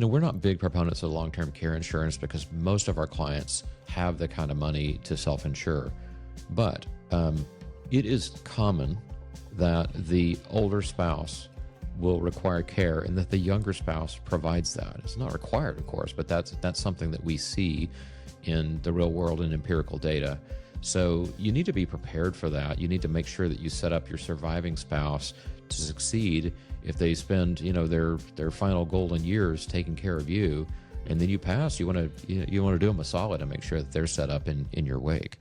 we're not big proponents of long-term care insurance because most of our clients have the kind of money to self-insure. But it is common that the older spouse will require care and that the younger spouse provides that. It's not required, of course, but that's something that we see in the real world and empirical data. So you need to be prepared for that. You need to make sure that you set up your surviving spouse to succeed if they spend, their final golden years taking care of you, and then you pass. You want to do them a solid and make sure that they're set up in your wake.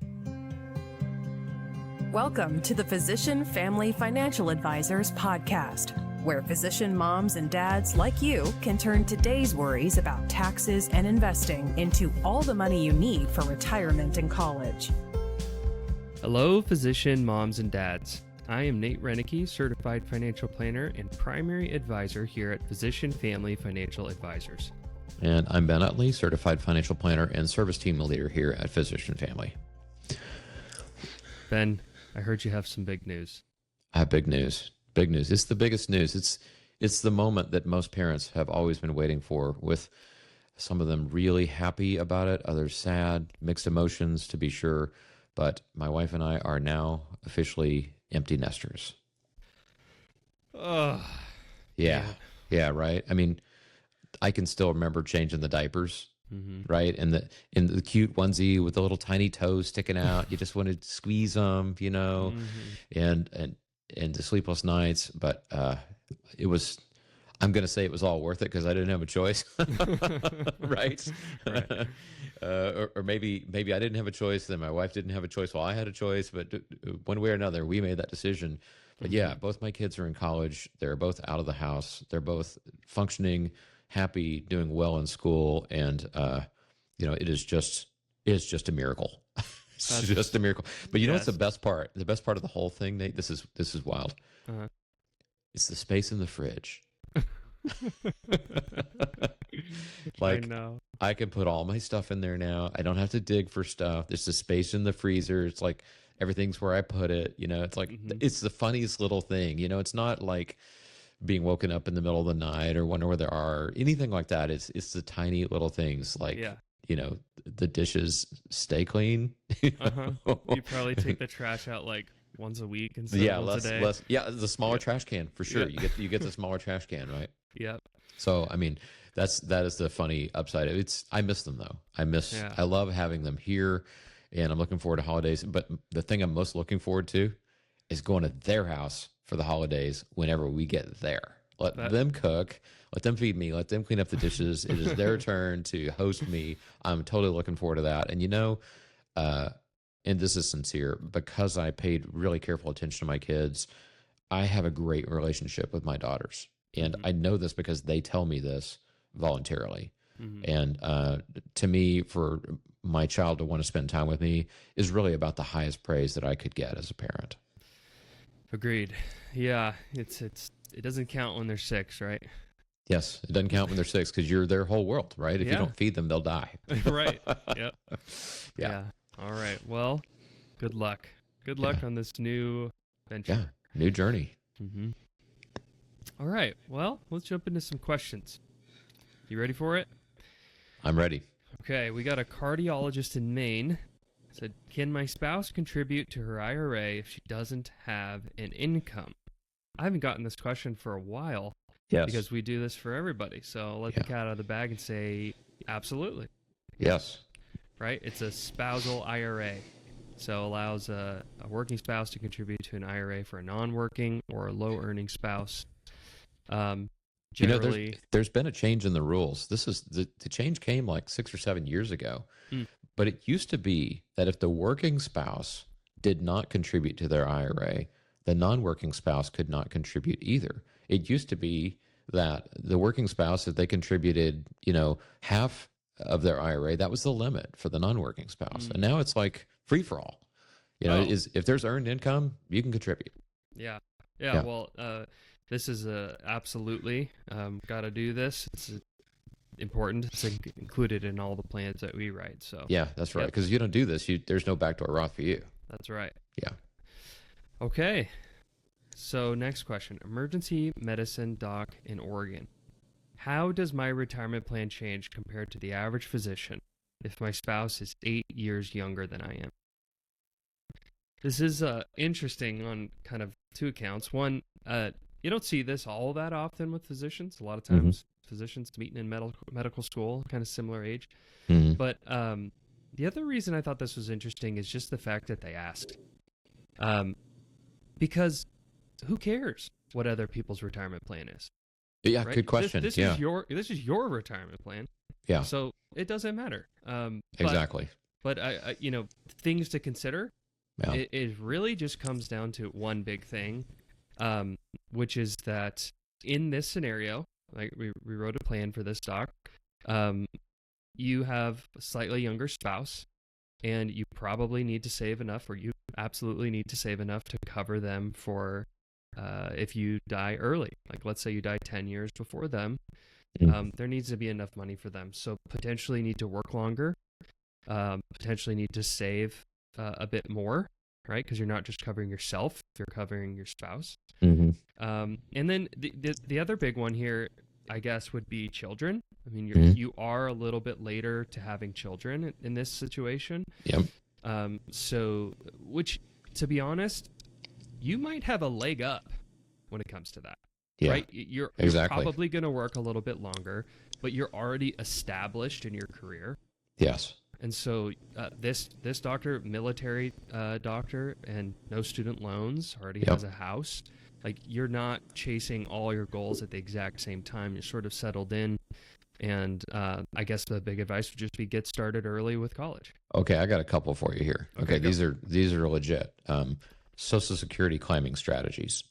Welcome to the Physician Family Financial Advisors podcast, where physician moms and dads like you can turn today's worries about taxes and investing into all the money you need for retirement and college. Hello, physician moms and dads. I am Nate Reineke, Certified Financial Planner and Primary Advisor here at Physician Family Financial Advisors. And I'm Ben Utley, Certified Financial Planner and Service Team Leader here at Physician Family. Ben, I heard you have some big news. I have big news. Big news. It's the biggest news. It's the moment that most parents have always been waiting for, with some of them really happy about it, others sad, mixed emotions to be sure. But my wife and I are now officially empty nesters. Oh, yeah, right. I mean, I can still remember changing the diapers, right? And the cute onesie with the little tiny toes sticking out. You just wanted to squeeze them, and the sleepless nights. But it was. I'm going to say it was all worth it because I didn't have a choice, right? Right. Or maybe I didn't have a choice, then my wife didn't have a choice. Well, I had a choice, but one way or another, we made that decision. But yeah, both my kids are in college. They're both out of the house. They're both functioning, happy, doing well in school, and it is just a miracle. It's just a miracle. But you know what's the best part? The best part of the whole thing, Nate. This is wild. It's the space in the fridge. Like, I know. I can put all my stuff in there now. I don't have to dig for stuff. There's the space in the freezer. It's like everything's where I put it. It's like it's the funniest little thing. It's not like being woken up in the middle of the night or wonder where there are anything like that. It's the tiny little things like the dishes stay clean. You probably take the trash out like once a week instead of once a day. The smaller trash can for sure. You get the smaller trash can, right? Yep. So I mean, that is the funny upside. I miss them though. I love having them here, and I'm looking forward to holidays. But the thing I'm most looking forward to is going to their house for the holidays whenever we get there. Let them cook, let them feed me, let them clean up the dishes. It is their turn to host me. I'm totally looking forward to that. And and this is sincere, because I paid really careful attention to my kids, I have a great relationship with my daughters. And I know this because they tell me this voluntarily. And to me, for my child to want to spend time with me is really about the highest praise that I could get as a parent. Agreed. Yeah, it doesn't count when they're 6, right? Yes, it doesn't count when they're 6 because you're their whole world, right? If you don't feed them, they'll die. Right. Yep. Yeah. All right. Well, good luck. Good luck on this new venture. Yeah, new journey. All right. Well, let's jump into some questions. You ready for it? I'm ready. Okay. We got a cardiologist in Maine. Said, can my spouse contribute to her IRA if she doesn't have an income? I haven't gotten this question for a while. Yes. Because we do this for everybody. So I'll let the cat out of the bag and say, absolutely. Yes. Right? It's a spousal IRA. So allows a working spouse to contribute to an IRA for a non-working or a low-earning spouse. Generally, there's been a change in the rules. This is the change came like 6 or 7 years ago. But it used to be that if the working spouse did not contribute to their IRA, the non-working spouse could not contribute either. It used to be that the working spouse, if they contributed, half of their IRA, that was the limit for the non-working spouse. And now it's like free for all. If there's earned income, you can contribute. Yeah. Well, this is absolutely got to do this. It's important. It's included in all the plans that we write. So yeah, that's right. Because if you don't do this, there's no backdoor Roth for you. That's right. Yeah. Okay. So next question: emergency medicine doc in Oregon how does my retirement plan change compared to the average physician if my spouse is 8 years younger than I am? This is interesting on kind of two accounts. One, you don't see this all that often with physicians. A lot of times physicians meeting in medical school, kind of similar age. But the other reason I thought this was interesting is just the fact that they asked. Because who cares what other people's retirement plan is? Yeah, right? good question. This is your retirement plan. Yeah. So it doesn't matter. Exactly. But I things to consider. Yeah. It really just comes down to one big thing, which is that in this scenario, like we wrote a plan for this doc, you have a slightly younger spouse, and you probably need to save enough, or you absolutely need to save enough to cover them for if you die early. Like let's say you die 10 years before them, there needs to be enough money for them. So potentially need to work longer, potentially need to save a bit more, right? Because you're not just covering yourself, you're covering your spouse. And then the other big one here, I guess, would be children. I mean, you are a little bit later to having children in this situation. Yep. So, which, to be honest, you might have a leg up when it comes to that. Yeah, right? You're probably going to work a little bit longer, but you're already established in your career. Yes. And so this doctor, military doctor, and no student loans, already has a house. Like, you're not chasing all your goals at the exact same time. You're sort of settled in. And I guess the big advice would just be get started early with college. Okay, I got a couple for you here. Okay, go. these are legit. Social Security claiming strategies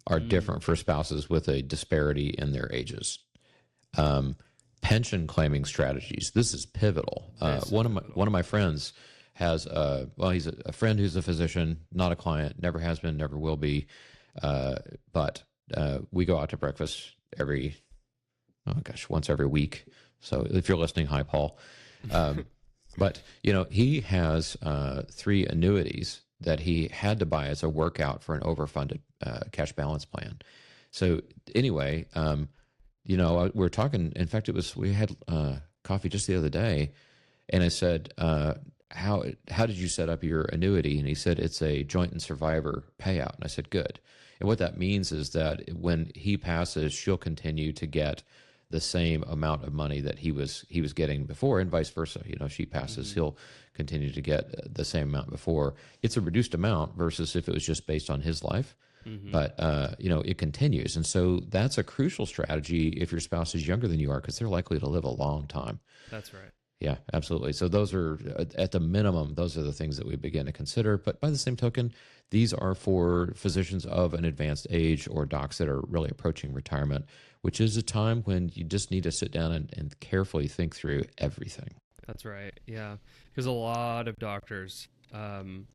are different for spouses with a disparity in their ages. Pension claiming strategies. This is pivotal. One of my friends has he's a friend who's a physician, not a client, never has been, never will be. But we go out to breakfast once every week. So if you're listening, hi, Paul. But he has 3 annuities that he had to buy as a workout for an overfunded cash balance plan. So anyway, we're talking. In fact, we had coffee just the other day, and I said, "How did you set up your annuity?" And he said, "It's a joint and survivor payout." And I said, "Good." And what that means is that when he passes, she'll continue to get the same amount of money that he was getting before, and vice versa. If she passes, he'll continue to get the same amount before. It's a reduced amount versus if it was just based on his life. But it continues, and so that's a crucial strategy if your spouse is younger than you are, because they're likely to live a long time. That's right. Yeah, absolutely. So those are, at the minimum, those are the things that we begin to consider. But by the same token, these are for physicians of an advanced age or docs that are really approaching retirement, which is a time when you just need to sit down and carefully think through everything. That's right. Yeah, because a lot of doctors and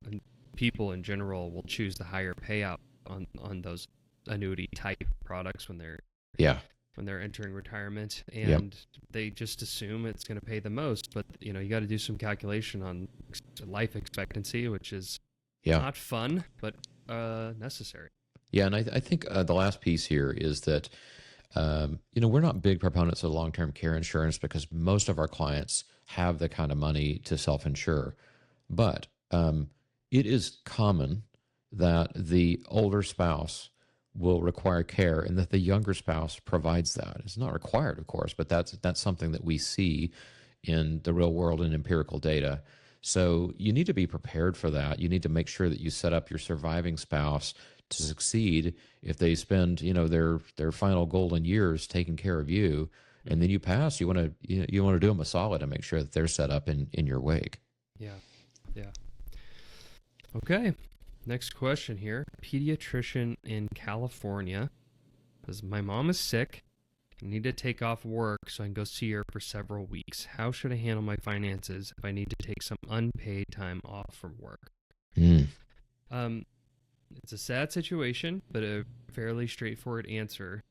people in general will choose the higher payout on those annuity type products when they're entering retirement, and they just assume it's going to pay the most. But you got to do some calculation on life expectancy, which is not fun, but necessary. Yeah, and I think the last piece here is that we're not big proponents of long-term care insurance because most of our clients have the kind of money to self-insure, but it is common that the older spouse will require care and that the younger spouse provides that. It's not required, of course, but that's something that we see in the real world and empirical data. So you need to be prepared for that. You need to make sure that you set up your surviving spouse to succeed if they spend, their final golden years taking care of you, and then you pass. You want to do them a solid and make sure that they're set up in your wake. Yeah. Okay. Next question here. Pediatrician in California says, my mom is sick. I need to take off work so I can go see her for several weeks. How should I handle my finances if I need to take some unpaid time off from work? It's a sad situation, but a fairly straightforward answer.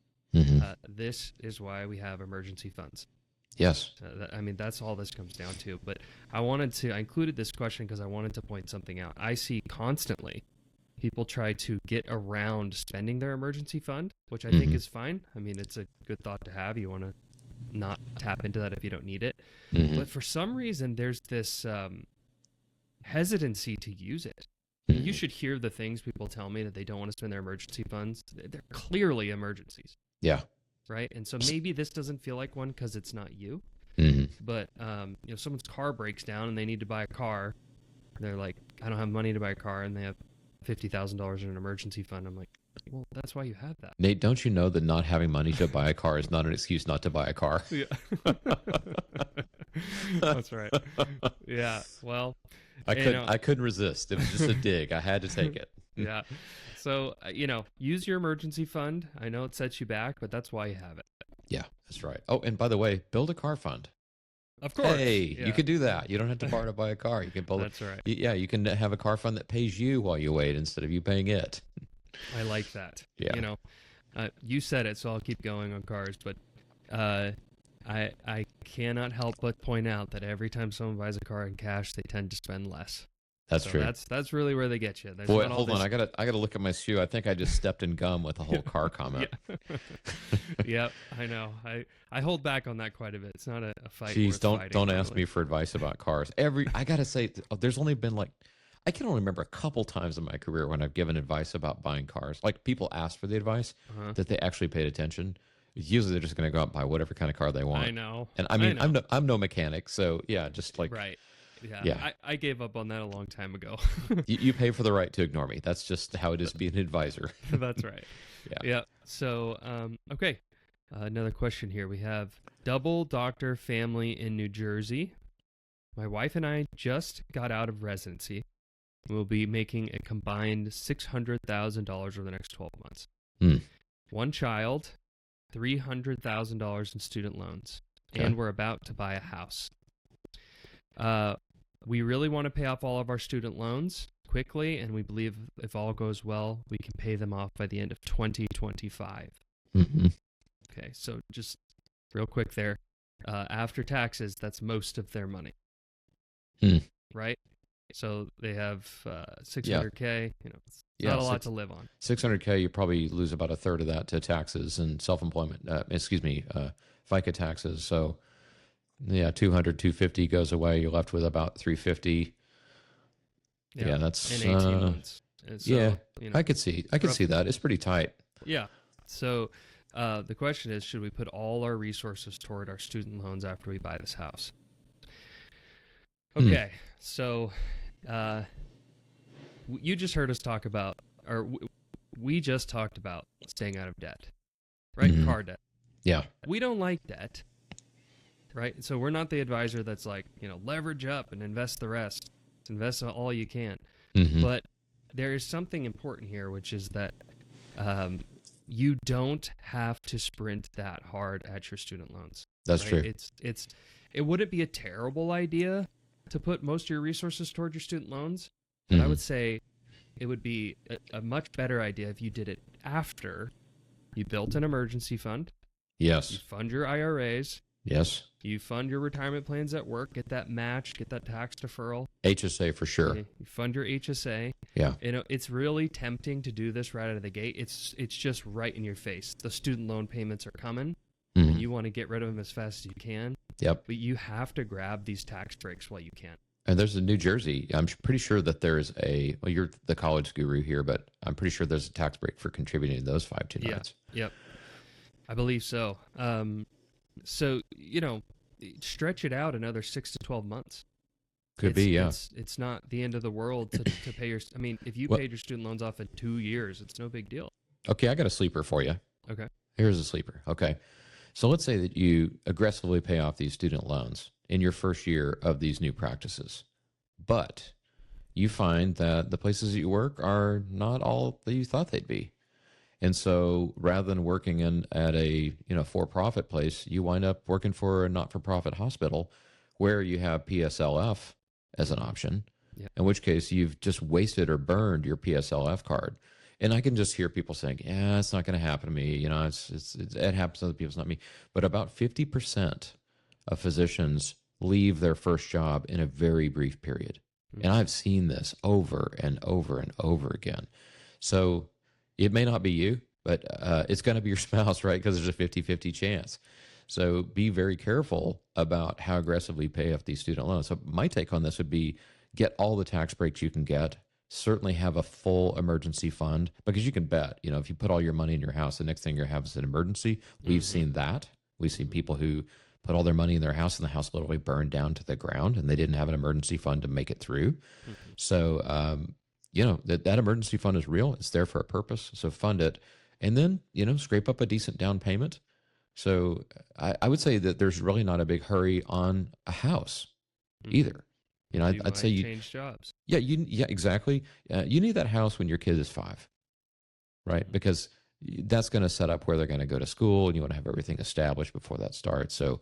This is why we have emergency funds. Yes. That's all this comes down to. But I included this question because I wanted to point something out. I see constantly people try to get around spending their emergency fund, which I think is fine. I mean, it's a good thought to have. You want to not tap into that if you don't need it. But for some reason, there's this hesitancy to use it. You should hear the things people tell me that they don't want to spend their emergency funds. They're clearly emergencies. Yeah. Right. And so maybe this doesn't feel like one because it's not you. But someone's car breaks down and they need to buy a car. They're like, I don't have money to buy a car, and they have $50,000 in an emergency fund. I'm like, well, that's why you have that. Nate, don't you know that not having money to buy a car is not an excuse not to buy a car? Yeah. That's right. Yeah. Well, I couldn't resist. It was just a dig. I had to take it. Yeah. So, use your emergency fund. I know it sets you back, but that's why you have it. Yeah, that's right. Oh, and by the way, build a car fund. Of course. Hey, you can do that. You don't have to borrow to buy a car. You can build. That's right. Yeah, you can have a car fund that pays you while you wait instead of you paying it. I like that. Yeah. You said it, so I'll keep going on cars. But I cannot help but point out that every time someone buys a car in cash, they tend to spend less. That's true. That's really where they get you. Boy, hold on. I gotta look at my shoe. I think I just stepped in gum with the whole car comment. Yep, I know. I hold back on that quite a bit. It's not a fight. Jeez, don't ask me for advice about cars. I gotta say, there's only been I can only remember a couple times in my career when I've given advice about buying cars. Like people ask for the advice that they actually paid attention. Usually they're just going to go out and buy whatever kind of car they want. I know. And I mean, I'm no mechanic, so yeah, just like right. Yeah. I gave up on that a long time ago. you pay for the right to ignore me. That's just how it is being an advisor. That's right. Yeah. So, okay. Another question here. We have double doctor family in New Jersey. My wife and I just got out of residency. We'll be making a combined $600,000 over the next 12 months. One child, $300,000 in student loans, and we're about to buy a house. We really want to pay off all of our student loans quickly, and we believe if all goes well, we can pay them off by the end of 2025. Okay, so just real quick there. After taxes, that's most of their money. Right? So they have $600K. It's not a lot to live on. $600K, you probably lose about a third of that to taxes and self-employment. FICA taxes. So, yeah, 200, 250 goes away. You're left with about 350. Yeah, that's in 18 months. So, I could see that. It's pretty tight. Yeah. So the question is, should we put all our resources toward our student loans after we buy this house? Okay, so you just heard us talk about, or we just talked about staying out of debt, right? Car debt. Yeah. We don't like debt, right? So we're not the advisor that's like, leverage up and invest the rest. Invest all you can. But there is something important here, which is that you don't have to sprint that hard at your student loans. That's true. It wouldn't be a terrible idea to put most of your resources toward your student loans, but I would say it would be a much better idea if you did it after you built an emergency fund. Yes. You fund your IRAs. Yes. You fund your retirement plans at work, get that match, get that tax deferral. HSA for sure. You fund your HSA. Yeah. It's really tempting to do this right out of the gate. It's just right in your face. The student loan payments are coming, and you want to get rid of them as fast as you can. Yep. But you have to grab these tax breaks while you can. And there's a New Jersey. I'm pretty sure that there's you're the college guru here, but I'm pretty sure there's a tax break for contributing to those 529s. Yep. I believe so. So, stretch it out another 6 to 12 months. Could be, yeah. It's not the end of the world to pay your... I mean, if you paid your student loans off in 2 years, it's no big deal. Okay, I got a sleeper for you. Okay. Here's a sleeper. Okay. So let's say that you aggressively pay off these student loans in your first year of these new practices, but you find that the places that you work are not all that you thought they'd be. And so rather than working at a for-profit place, you wind up working for a not-for-profit hospital where you have PSLF as an option, in which case you've just wasted or burned your PSLF card. And I can just hear people saying, yeah, it's not going to happen to me. It happens to other people, it's not me. But about 50% of physicians leave their first job in a very brief period. And I've seen this over and over and over again. So it may not be you, but it's going to be your spouse, right? Because there's a 50-50 chance. So be very careful about how aggressively pay off these student loans. So my take on this would be get all the tax breaks you can get. Certainly have a full emergency fund, because you can bet, if you put all your money in your house, the next thing you have is an emergency. We've seen that. We've seen people who put all their money in their house and the house literally burned down to the ground and they didn't have an emergency fund to make it through. So, that emergency fund is real. It's there for a purpose. So fund it, and then, scrape up a decent down payment. So I would say that there's really not a big hurry on a house either. I'd say you change jobs. Yeah, exactly. You need that house when your kid is 5, right? Because that's going to set up where they're going to go to school, and you want to have everything established before that starts. So,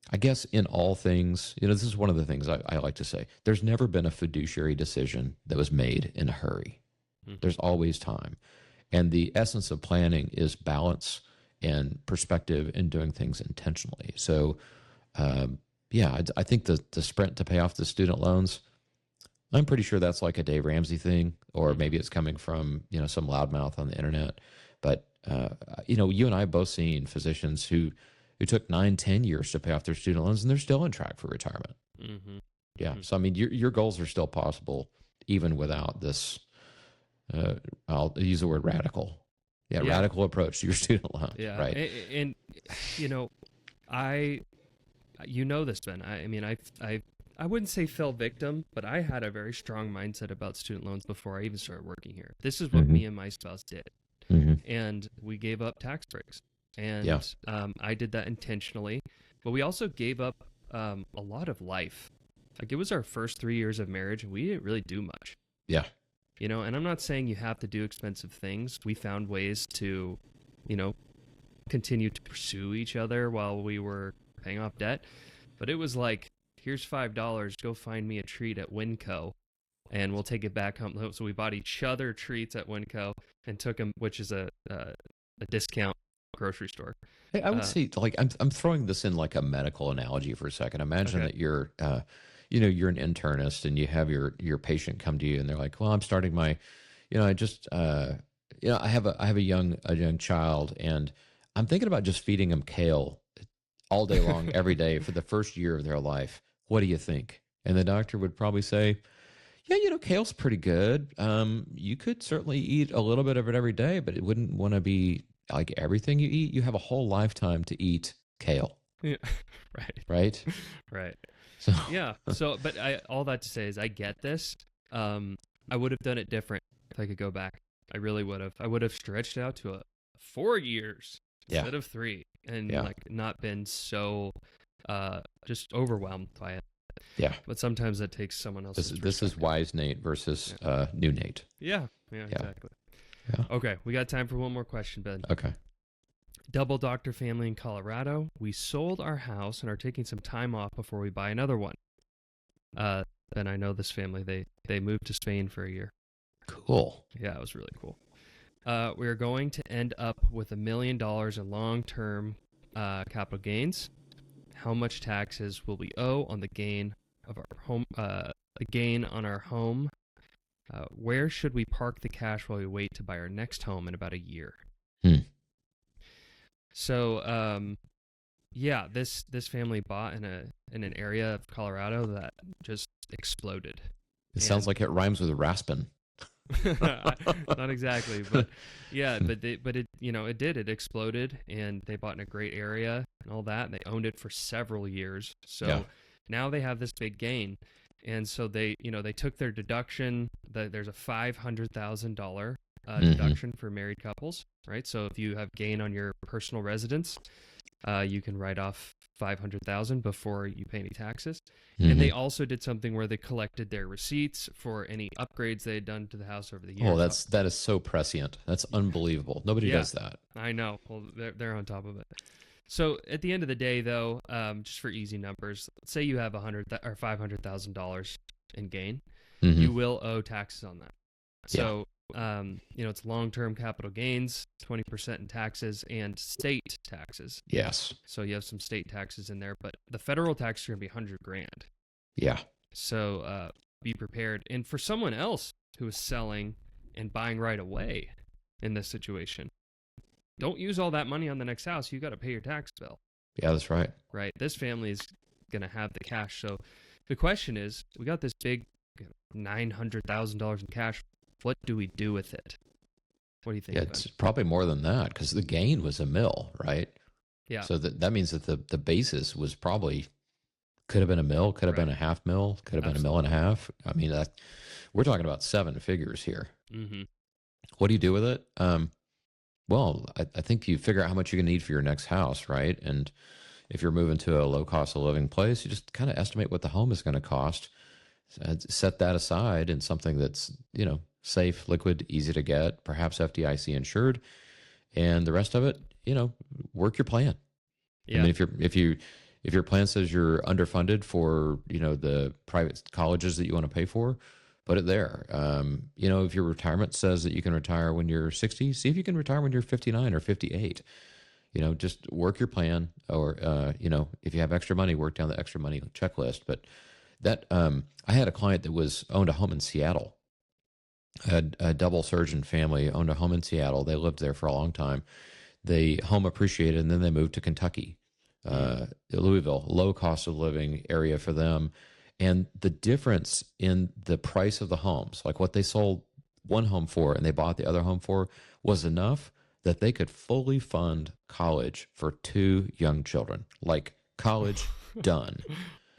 I guess in all things, this is one of the things I like to say. There's never been a fiduciary decision that was made in a hurry. There's always time, and the essence of planning is balance and perspective and doing things intentionally. So, I think the sprint to pay off the student loans, I'm pretty sure that's like a Dave Ramsey thing, or maybe it's coming from, some loudmouth on the internet. But, you and I have both seen physicians who took 9-10 years to pay off their student loans, and they're still on track for retirement. Yeah. So, I mean, your goals are still possible even without this, I'll use the word radical. Yeah. Radical approach to your student loan. Yeah. Right. And this, Ben. I wouldn't say fell victim, but I had a very strong mindset about student loans before I even started working here. This is what me and my spouse did. And we gave up tax breaks. And I did that intentionally. But we also gave up a lot of life. Like, it was our first 3 years of marriage, and we didn't really do much. Yeah. And I'm not saying you have to do expensive things. We found ways to, continue to pursue each other while we were paying off debt. But it was like, here's $5, go find me a treat at Winco, and we'll take it back home. So we bought each other treats at Winco and took them, which is a discount grocery store. Hey, I would say, like, I'm throwing this in like a medical analogy for a second. Imagine that you're you're an internist and you have your patient come to you and they're like, well, I'm starting my, I just, I have a young child, and I'm thinking about just feeding them kale all day long, every day for the first year of their life. What do you think? And the doctor would probably say, yeah, kale's pretty good. You could certainly eat a little bit of it every day, but it wouldn't want to be like everything you eat. You have a whole lifetime to eat kale. Yeah. Right. So yeah. So, but all that to say is, I get this. I would have done it different if I could go back. I really would have. I would have stretched it out to 4 years instead of 3, and not been so just overwhelmed by it. Yeah. But sometimes that takes someone else's. This is wise Nate versus new Nate. Yeah, exactly. Yeah. Okay, we got time for one more question, Ben. Okay. Double doctor family in Colorado. We sold our house and are taking some time off before we buy another one. Ben, I know this family. They moved to Spain for a year. Cool. Yeah, it was really cool. We are going to end up with $1 million in long-term capital gains. How much taxes will we owe on the gain of our home? The gain on our home. Where should we park the cash while we wait to buy our next home in about a year? So, this family bought in an area of Colorado that just exploded. It sounds like it rhymes with Raspin. Not exactly, but yeah, but it did. It exploded, and they bought in a great area and all that. And they owned it for several years. So now they have this big gain, and so they took their deduction. There's a $500,000 deduction for married couples, right? So if you have gain on your personal residence, you can write off $500,000 before you pay any taxes. And they also did something where they collected their receipts for any upgrades they had done to the house over the years. Oh, that is so prescient. That's unbelievable. Nobody does that. I know. Well, they're on top of it. So at the end of the day, though, just for easy numbers, let's say you have $500,000 in gain, you will owe taxes on that. So it's long-term capital gains, 20% in taxes, and state taxes. Yes. So you have some state taxes in there, but the federal tax is going to be $100,000. Yeah. So be prepared. And for someone else who is selling and buying right away in this situation. Don't use all that money on the next house. You got to pay your tax bill. Yeah, that's right. Right. This family is going to have the cash. So the question is, we got this big $900,000 in cash. What do we do with it? What do you think? Yeah, it's probably more than that because the gain was $1 million, right? Yeah. So that means that the basis was probably could have been $1 million, could have been $500,000, could have been $1.5 million. I mean, we're talking about 7 figures here. Mm-hmm. What do you do with it? Well, I think you figure out how much you're going to need for your next house, right? And if you're moving to a low cost of living place, you just kind of estimate what the home is going to cost, set that aside in something that's, safe, liquid, easy to get, perhaps FDIC insured, and the rest of it, work your plan. Yeah. I mean, if your plan says you're underfunded for, the private colleges that you want to pay for, put it there. If your retirement says that you can retire when you're 60, see if you can retire when you're 59 or 58. Just work your plan, or, if you have extra money, work down the extra money checklist. But that, I had a client that owned a home in Seattle. A double surgeon family owned a home in Seattle. They lived there for a long time. The home appreciated, and then they moved to Kentucky, Louisville, low cost of living area for them. And the difference in the price of the homes, like what they sold one home for and they bought the other home for, was enough that they could fully fund college for 2 young children. Like college done.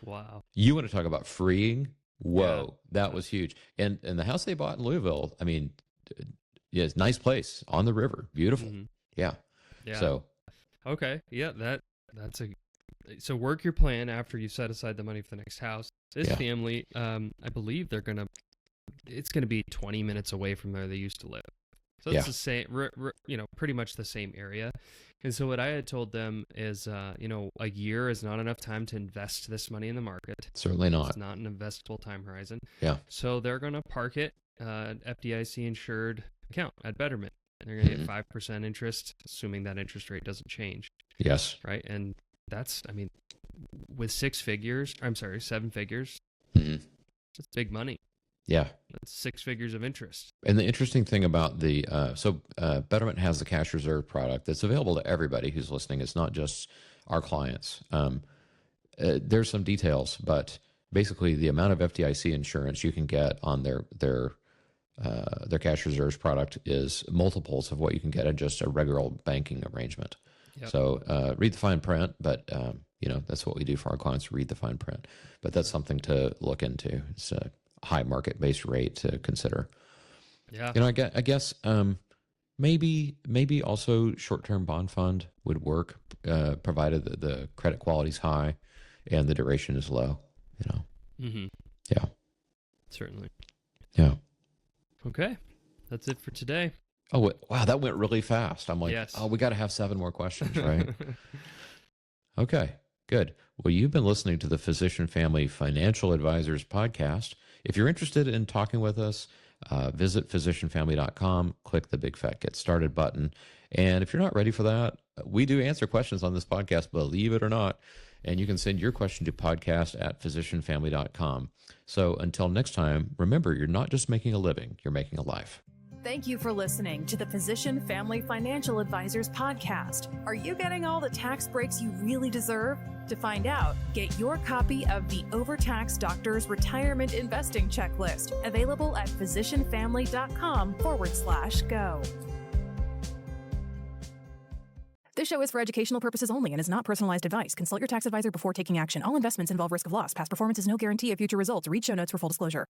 Wow. You want to talk about freeing? Whoa, that was huge. And the house they bought in Louisville, I mean, it's a nice place on the river. Beautiful. Mm-hmm. Yeah. So. Okay. Yeah, that's so work your plan after you set aside the money for the next house. This family, I believe it's going to be 20 minutes away from where they used to live. So it's the same, pretty much the same area. And so what I had told them is, a year is not enough time to invest this money in the market. Certainly not. It's not an investable time horizon. Yeah. So they're going to park it, FDIC insured account at Betterment. And they're going to get 5% interest, assuming that interest rate doesn't change. Yes. Right. And that's, with 7 figures, that's big money. Yeah. That's 6 figures of interest. And the interesting thing about Betterment has the cash reserve product that's available to everybody who's listening. It's not just our clients. There's some details, but basically the amount of FDIC insurance you can get on their cash reserves product is multiples of what you can get in just a regular banking arrangement. Yep. So read the fine print, but that's what we do for our clients, read the fine print. But that's something to look into. It's a high market-based rate to consider. Yeah. I guess maybe also short-term bond fund would work, provided that the credit quality is high and the duration is low. Mm-hmm. Yeah. Certainly. Yeah. Okay. That's it for today. Oh, wow. That went really fast. I'm like, yes. We got to have 7 more questions, right? Okay, good. Well, you've been listening to the Physician Family Financial Advisors podcast. If you're interested in talking with us, visit physicianfamily.com, click the big fat get started button. And if you're not ready for that, we do answer questions on this podcast, believe it or not. And you can send your question to podcast@physicianfamily.com. So until next time, remember, you're not just making a living, you're making a life. Thank you for listening to the Physician Family Financial Advisors podcast. Are you getting all the tax breaks you really deserve? To find out, get your copy of the Overtaxed Doctor's Retirement Investing Checklist, available at physicianfamily.com/go. This show is for educational purposes only and is not personalized advice. Consult your tax advisor before taking action. All investments involve risk of loss. Past performance is no guarantee of future results. Read show notes for full disclosure.